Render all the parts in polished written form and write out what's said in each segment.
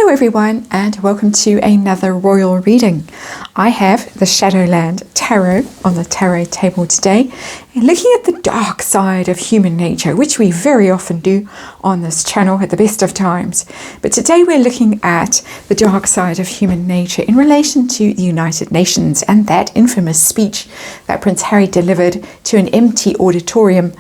Hello everyone, and welcome to another royal reading. I have the Shadowland Tarot on the tarot table today, and looking at the dark side of human nature, which we very often do on this channel at the best of times. But today we're looking at the dark side of human nature in relation to the United Nations and that infamous speech that Prince Harry delivered to an empty auditorium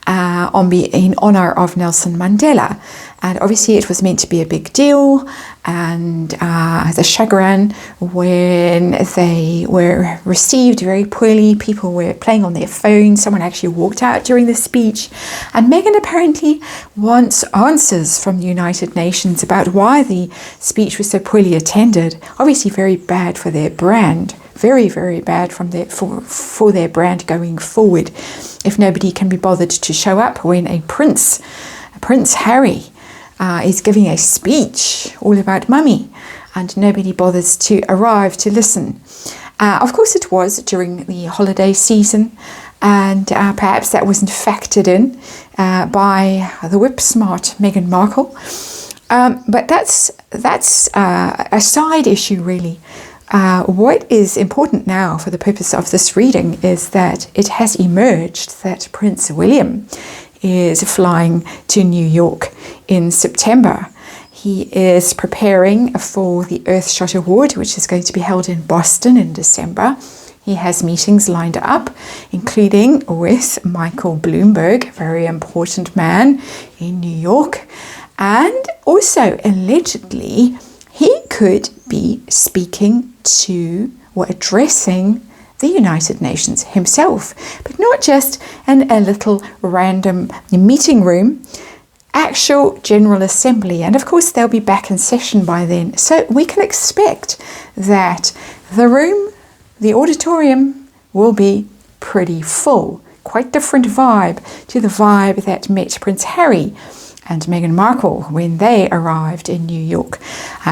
in honour of Nelson Mandela. And obviously it was meant to be a big deal, and the chagrin when they were received very poorly. People were playing on their phones. Someone actually walked out during the speech, and Meghan apparently wants answers from the United Nations about why the speech was so poorly attended. Obviously very bad for their brand. Very, very bad for their brand going forward. If nobody can be bothered to show up when Prince Harry is giving a speech all about mummy, and nobody bothers to arrive to listen. Of course it was during the holiday season, and perhaps that wasn't factored in by the whip-smart Meghan Markle. But that's a side issue, really. What is important now for the purpose of this reading is that it has emerged that Prince William is flying to New York in September. He is preparing for the Earthshot Award, which is going to be held in Boston in December. He has meetings lined up, including with Michael Bloomberg, a very important man in New York, and also allegedly he could be speaking to or addressing the United Nations himself, but not just in a little random meeting room, actual General Assembly. And of course they'll be back in session by then, so we can expect that the auditorium will be pretty full. Quite different vibe to the vibe that met Prince Harry and Meghan Markle when they arrived in New York.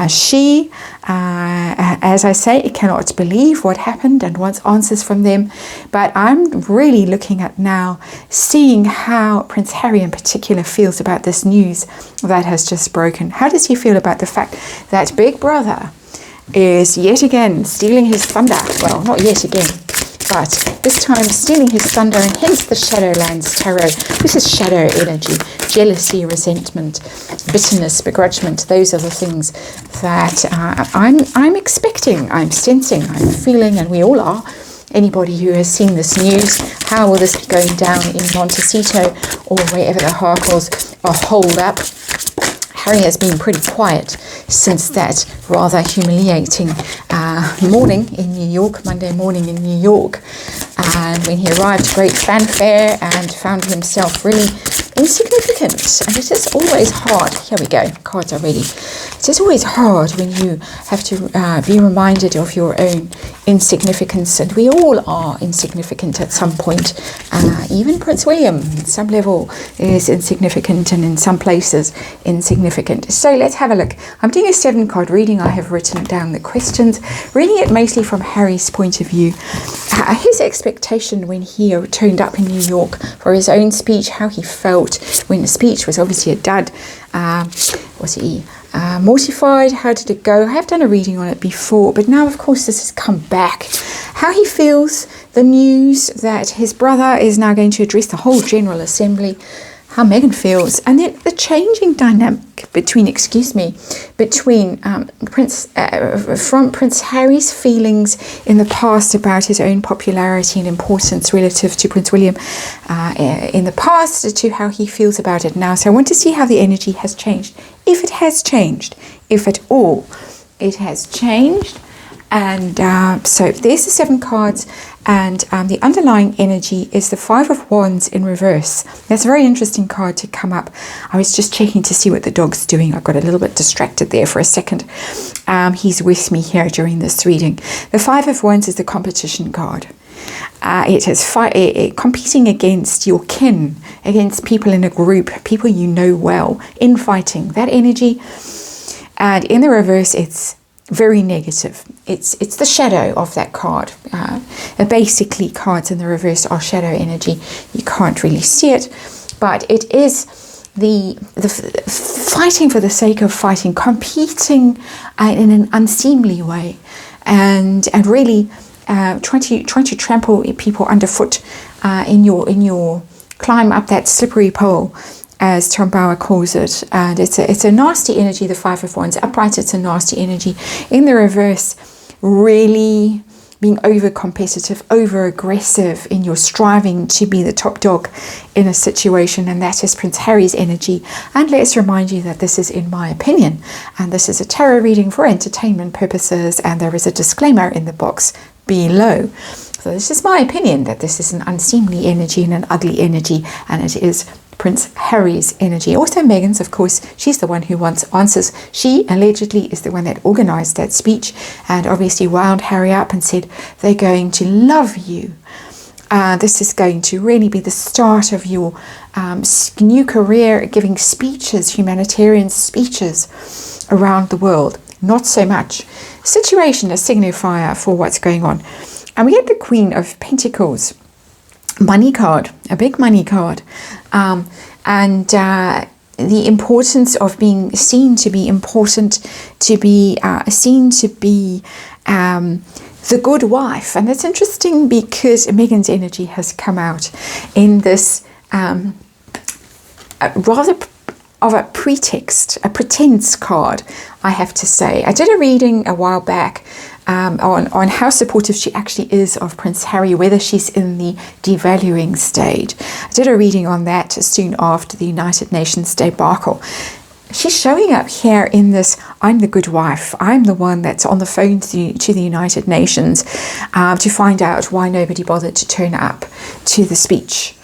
She, as I say, cannot believe what happened and wants answers from them. But I'm really looking at now, seeing how Prince Harry in particular feels about this news that has just broken. How does he feel about the fact that Big Brother is yet again stealing his thunder? Well, not yet again, but this time stealing his thunder, and hence the Shadowlands Tarot. This is shadow energy, jealousy, resentment, bitterness, begrudgment. Those are the things that I'm expecting, I'm sensing, I'm feeling, and we all are. Anybody who has seen this news, how will this be going down in Montecito or wherever the Harkles are holed up? Harry has been pretty quiet since that rather humiliating morning in New York, Monday morning in New York. And when he arrived, great fanfare, and found himself really insignificant. And it is always hard. Here we go, cards are ready. It is always hard when you have to be reminded of your own insignificance, and we all are insignificant at some point. Even Prince William, at some level, is insignificant, and in some places insignificant. So let's have a look. I'm doing a 7-card reading. I have written down the questions, reading it mostly from Harry's point of view. His expectation when he turned up in New York for his own speech, how he felt when the speech was obviously a dud. Was he mortified? How did it go? I have done a reading on it before, but now of course this has come back. How he feels, the news that his brother is now going to address the whole General Assembly, how Meghan feels, and then the changing dynamic between from Prince Harry's feelings in the past about his own popularity and importance relative to Prince William in the past, to how he feels about it now. So I want to see how the energy has changed, if it has changed, if at all it has changed. And so there's the 7 cards, and the underlying energy is the 5 of Wands in reverse. That's a very interesting card to come up. I was just checking to see what the dog's doing. I got a little bit distracted there for a second. He's with me here during this reading. The 5 of Wands is the competition card. It is competing against your kin, against people in a group, people you know well, infighting, that energy. And in the reverse, it's very negative. It's the shadow of that card. Basically, cards in the reverse are shadow energy. You can't really see it, but it is the fighting for the sake of fighting, competing in an unseemly way, and really trying to trample people underfoot in your climb up that slippery pole, as Trambauer calls it. And it's a nasty energy. The Five of Wands upright, it's a nasty energy. In the reverse, really being over competitive, over aggressive in your striving to be the top dog in a situation, and that is Prince Harry's energy. And let's remind you that this is in my opinion, and this is a tarot reading for entertainment purposes, and there is a disclaimer in the box below. So this is my opinion, that this is an unseemly energy and an ugly energy, and it is Prince Harry's energy. Also Meghan's, of course, she's the one who wants answers. She allegedly is the one that organised that speech and obviously wound Harry up and said, they're going to love you. This is going to really be the start of your new career, giving speeches, humanitarian speeches around the world. Not so much. Situation, a signifier for what's going on. And we get the Queen of Pentacles. Money card, a big money card, and the importance of being seen to be important, to be seen to be the good wife. And it's interesting because Meghan's energy has come out in this rather of a pretext, a pretense card, I have to say. I did a reading a while back on how supportive she actually is of Prince Harry, whether she's in the devaluing stage. I did a reading on that soon after the United Nations debacle. She's showing up here in this, I'm the good wife. I'm the one that's on the phone to the United Nations to find out why nobody bothered to turn up to the speech.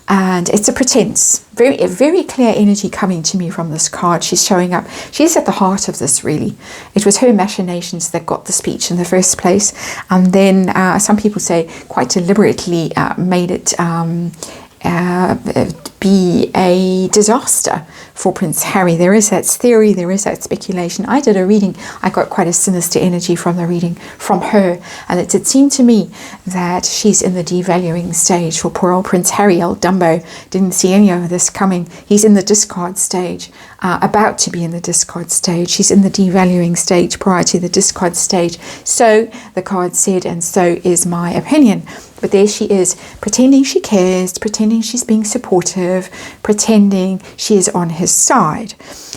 And it's a pretense. Very clear energy coming to me from this card. She's showing up. She's at the heart of this, really. It was her machinations that got the speech in the first place. And then some people say quite deliberately made it be a disaster for Prince Harry. There is that theory, there is that speculation. I did a reading, I got quite a sinister energy from the reading from her, and it did seem to me that she's in the devaluing stage for poor old Prince Harry. Old Dumbo didn't see any of this coming. He's in the discard stage, about to be in the discard stage. She's in the devaluing stage prior to the discard stage. So the card said, and so is my opinion. But there she is, pretending she cares, pretending she's being supportive, pretending she is on his side.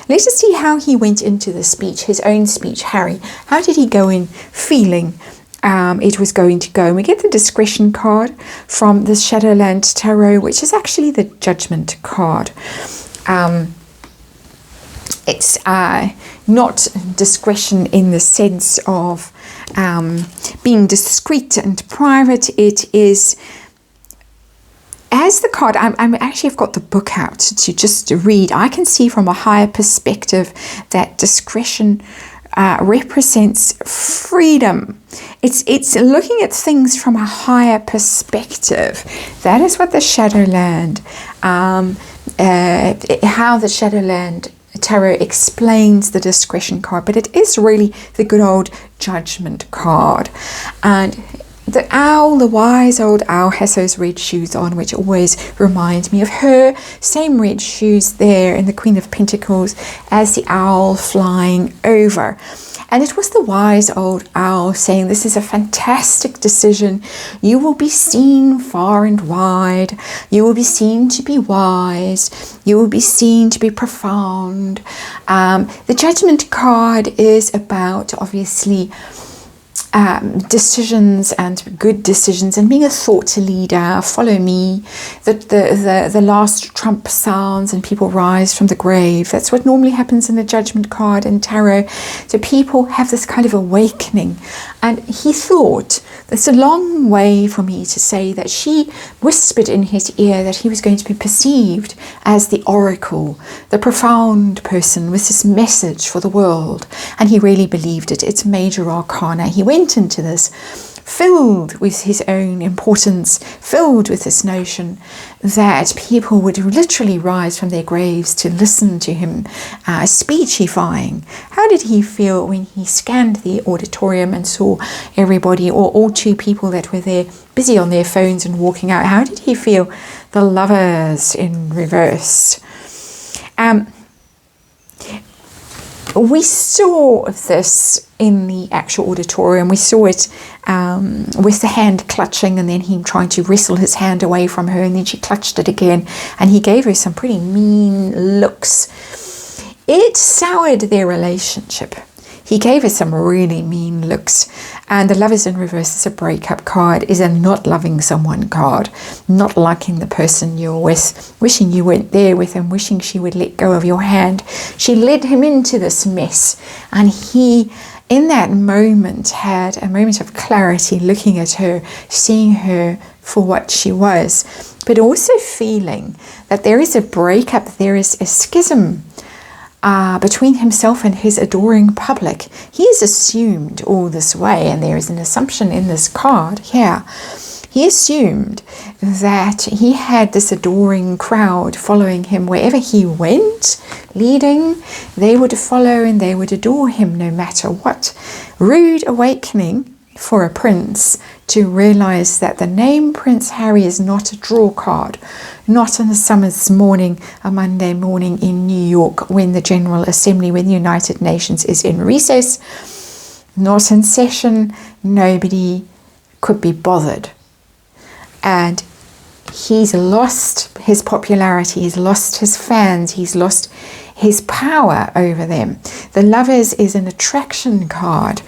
Let us see how he went into the speech, his own speech, Harry. How did he go in feeling it was going to go? And we get the discretion card from the Shadowland Tarot, which is actually the judgment card. It's not discretion in the sense of being discreet and private. It is, as the card, I've got the book out to just read. I can see from a higher perspective that discretion represents freedom. It's looking at things from a higher perspective. That is what the Shadowland, how the Shadowland Tarot explains the discretion card, but it is really the good old judgment card. And the owl, the wise old owl, has those red shoes on, which always remind me of her. Same red shoes there in the Queen of Pentacles as the owl flying over. And it was the wise old owl saying, this is a fantastic decision. You will be seen far and wide. You will be seen to be wise. You will be seen to be profound. The judgment card is about, obviously, decisions and good decisions and being a thought leader. Follow me. The last trump sounds and people rise from the grave. That's what normally happens in the judgment card in tarot. So people have this kind of awakening, and he thought, it's a long way for me to say that she whispered in his ear that he was going to be perceived as the oracle, the profound person with this message for the world, and he really believed it. It's major arcana. He went into this filled with his own importance, filled with this notion that people would literally rise from their graves to listen to him speechifying. How did he feel when he scanned the auditorium and saw everybody, or all two people that were there, busy on their phones and walking out? How did he feel? The Lovers in reverse. We saw this in the actual auditorium. We saw it with the hand clutching and then him trying to wrestle his hand away from her, and then she clutched it again and he gave her some pretty mean looks. It soured their relationship. He gave her some really mean looks. And the Lovers in Reverse is a breakup card, is a not loving someone card, not liking the person you're with, wishing you weren't there with him, wishing she would let go of your hand. She led him into this mess, and he, in that moment, had a moment of clarity, looking at her, seeing her for what she was, but also feeling that there is a breakup, there is a schism between himself and his adoring public. He is assumed all this way, and there is an assumption in this card here. He assumed that he had this adoring crowd following him wherever he went, leading. They would follow and they would adore him no matter what. Rude awakening for a prince to realize that the name Prince Harry is not a draw card, not on a summer's morning, a Monday morning in New York when the General Assembly, when the United Nations is in recess, not in session, nobody could be bothered. And he's lost his popularity, he's lost his fans, he's lost his power over them. The Lovers is an attraction card.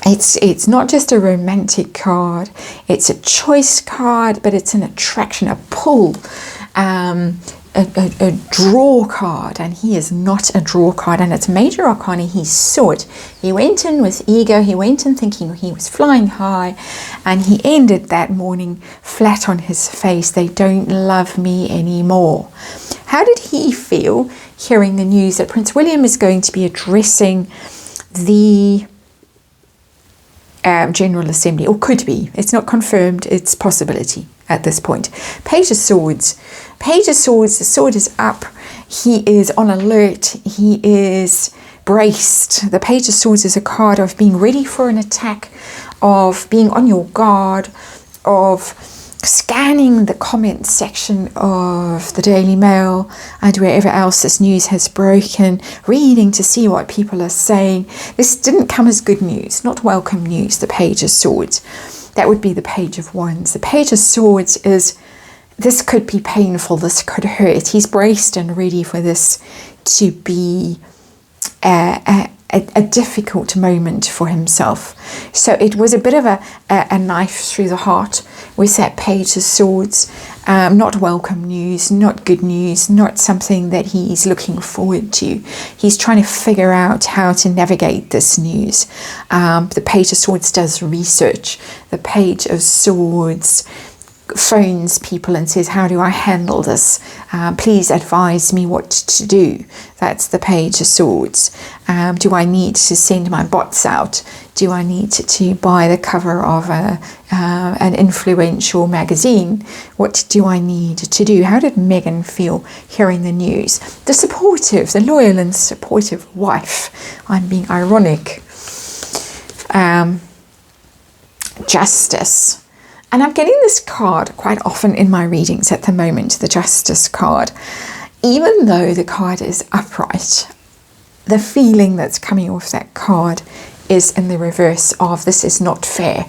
It's not just a romantic card, it's a choice card, but it's an attraction, a pull, a draw card, and he is not a draw card, and it's major arcana. He saw it. He went in with ego, he went in thinking he was flying high, and he ended that morning flat on his face. They don't love me anymore. How did he feel hearing the news that Prince William is going to be addressing the General Assembly, or could be? It's not confirmed, it's possibility at this point. Page of Swords. Page of Swords, the sword is up. He is on alert. He is braced. The Page of Swords is a card of being ready for an attack, of being on your guard, of scanning the comment section of the Daily Mail and wherever else this news has broken, reading to see what people are saying. This didn't come as good news, not welcome news, the Page of Swords. That would be the Page of Wands. The Page of Swords is, this could be painful, this could hurt. He's braced and ready for this to be a difficult moment for himself. So it was a bit of a knife through the heart with that Page of Swords. Not welcome news, not good news, not something that he's looking forward to. He's trying to figure out how to navigate this news. The Page of Swords does research. The Page of Swords phones people and says, how do I handle this? Please advise me what to do. That's the Page of Swords. Do I need to send my bots out? Do I need to buy the cover of an influential magazine? What do I need to do? How did Meghan feel hearing the news? The loyal and supportive wife. I'm being ironic. Justice. And I'm getting this card quite often in my readings at the moment, the Justice card. Even though the card is upright, the feeling that's coming off that card is in the reverse of this is not fair.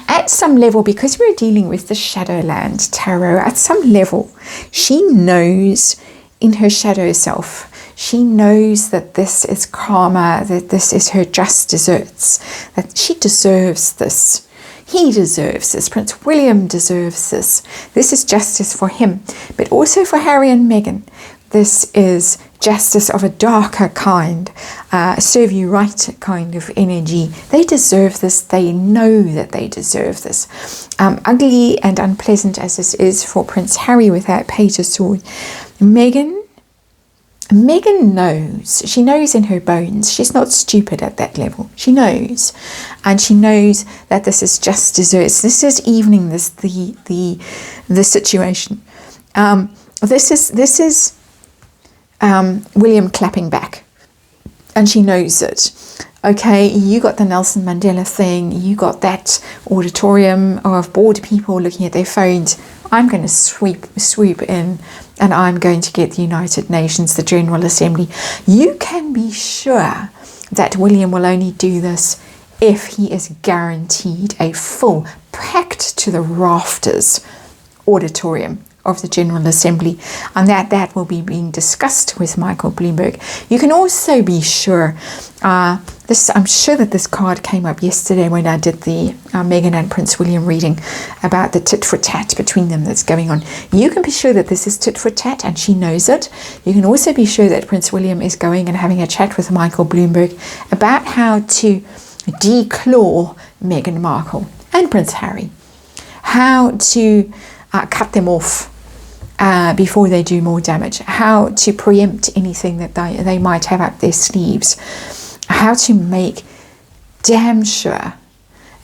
At some level, because we're dealing with the Shadowland Tarot, at some level, she knows in her shadow self, she knows that this is karma, that this is her just desserts, that she deserves this. He deserves this. Prince William deserves this. This is justice for him, but also for Harry and Meghan. This is justice of a darker kind, serve you right kind of energy. They deserve this. They know that they deserve this. Ugly and unpleasant as this is for Prince Harry with that Page of Swords, Meghan knows. She knows in her bones. She's not stupid at that level. She knows, and she knows that this is just desserts. This is evening this the situation. This is William clapping back, and she knows it. Okay, you got the Nelson Mandela thing. You got that auditorium of bored people looking at their phones. I'm going to swoop in, and I'm going to get the United Nations, the General Assembly. You can be sure that William will only do this if he is guaranteed a full, packed to the rafters auditorium of the General Assembly, and that will be being discussed with Michael Bloomberg. You can also be sure, I'm sure that this card came up yesterday when I did the Meghan and Prince William reading about the tit for tat between them that's going on. You can be sure that this is tit for tat, and she knows it. You can also be sure that Prince William is going and having a chat with Michael Bloomberg about how to declaw Meghan Markle and Prince Harry, how to cut them off before they do more damage, how to preempt anything that they might have up their sleeves, how to make damn sure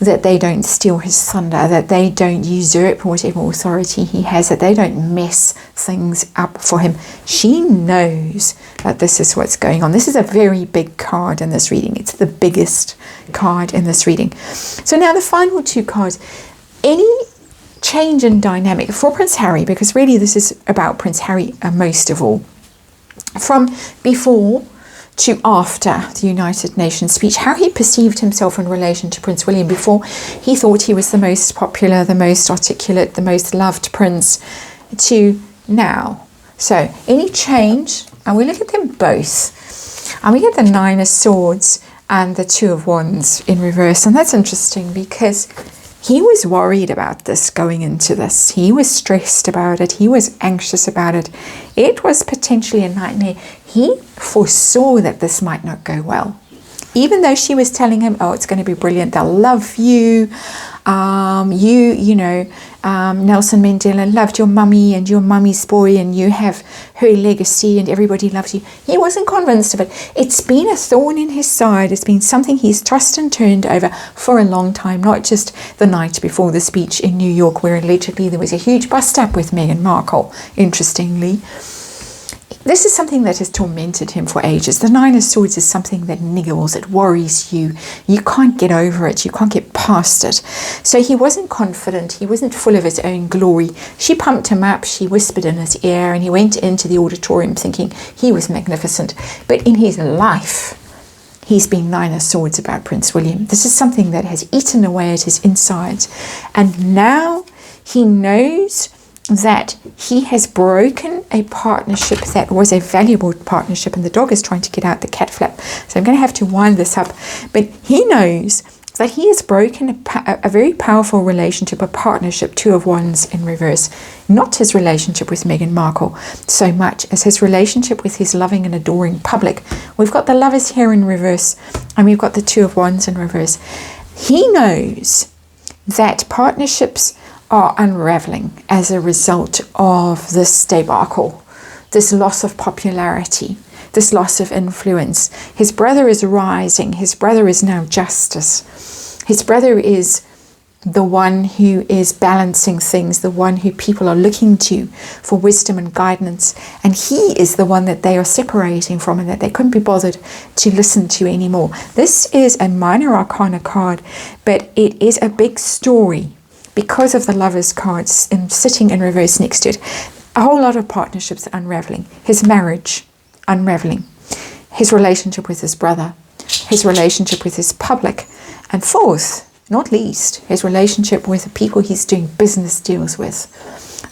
that they don't steal his thunder, that they don't usurp whatever authority he has, that they don't mess things up for him. She knows that this is what's going on. This is a very big card in this reading. It's the biggest card in this reading. So now the final two cards, any change in dynamic for Prince Harry, because really this is about Prince Harry most of all, from before to after the United Nations speech, how he perceived himself in relation to Prince William. Before, he thought he was the most popular, the most articulate, the most loved prince, to now. So any change, and we look at them both, and we get the Nine of Swords and the Two of Wands in reverse, and that's interesting because he was worried about this going into this. He was stressed about it. He was anxious about it. It was potentially a nightmare. He foresaw that this might not go well. Even though she was telling him, oh, it's going to be brilliant. They'll love you. Nelson Mandela loved your mummy and your mummy's boy, and you have her legacy and everybody loves you. He wasn't convinced of it. It's been a thorn in his side. It's been something he's tossed and turned over for a long time, not just the night before the speech in New York, where allegedly there was a huge bust-up with Meghan Markle, interestingly. This is something that has tormented him for ages. The Nine of Swords is something that niggles, it worries you. You can't get over it. You can't get past it. So he wasn't confident. He wasn't full of his own glory. She pumped him up. She whispered in his ear, and he went into the auditorium thinking he was magnificent. But in his life, he's been Nine of Swords about Prince William. This is something that has eaten away at his insides. And now he knows that he has broken a partnership that was a valuable partnership, and the dog is trying to get out the cat flap, so I'm going to have to wind this up. But he knows that he has broken a very powerful relationship, a partnership, Two of Wands in reverse. Not his relationship with Meghan Markle so much as his relationship with his loving and adoring public. We've got the Lovers here in reverse, and we've got the Two of Wands in reverse. He knows that partnerships are unraveling as a result of this debacle, this loss of popularity, this loss of influence. His brother is rising. His brother is now justice. His brother is the one who is balancing things, the one who people are looking to for wisdom and guidance. And he is the one that they are separating from and that they couldn't be bothered to listen to anymore. This is a minor arcana card, but it is a big story because of the Lovers cards sitting in reverse next to it. A whole lot of partnerships unraveling. His marriage unraveling. His relationship with his brother. His relationship with his public. And fourth, not least, his relationship with the people he's doing business deals with.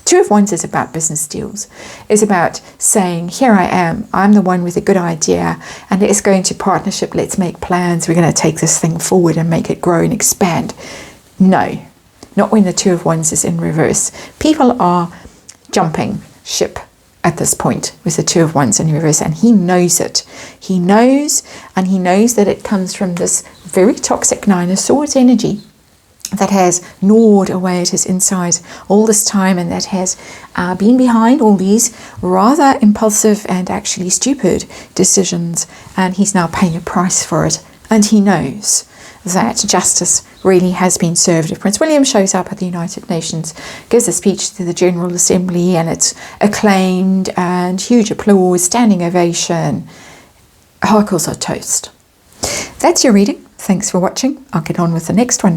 Two of Wands is about business deals. It's about saying, here I am. I'm the one with a good idea. And let's go into partnership. Let's make plans. We're going to take this thing forward and make it grow and expand. No. Not when the Two of Wands is in reverse. People are jumping ship at this point with the Two of Wands in reverse, and he knows it. He knows, and he knows that it comes from this very toxic Nine of Swords energy that has gnawed away at his inside all this time, and that has been behind all these rather impulsive and actually stupid decisions, and he's now paying a price for it. And he knows that justice really has been served. If Prince William shows up at the United Nations, gives a speech to the General Assembly, and it's acclaimed and huge applause, standing ovation, Harkles are toast. That's your reading. Thanks for watching. I'll get on with the next one now.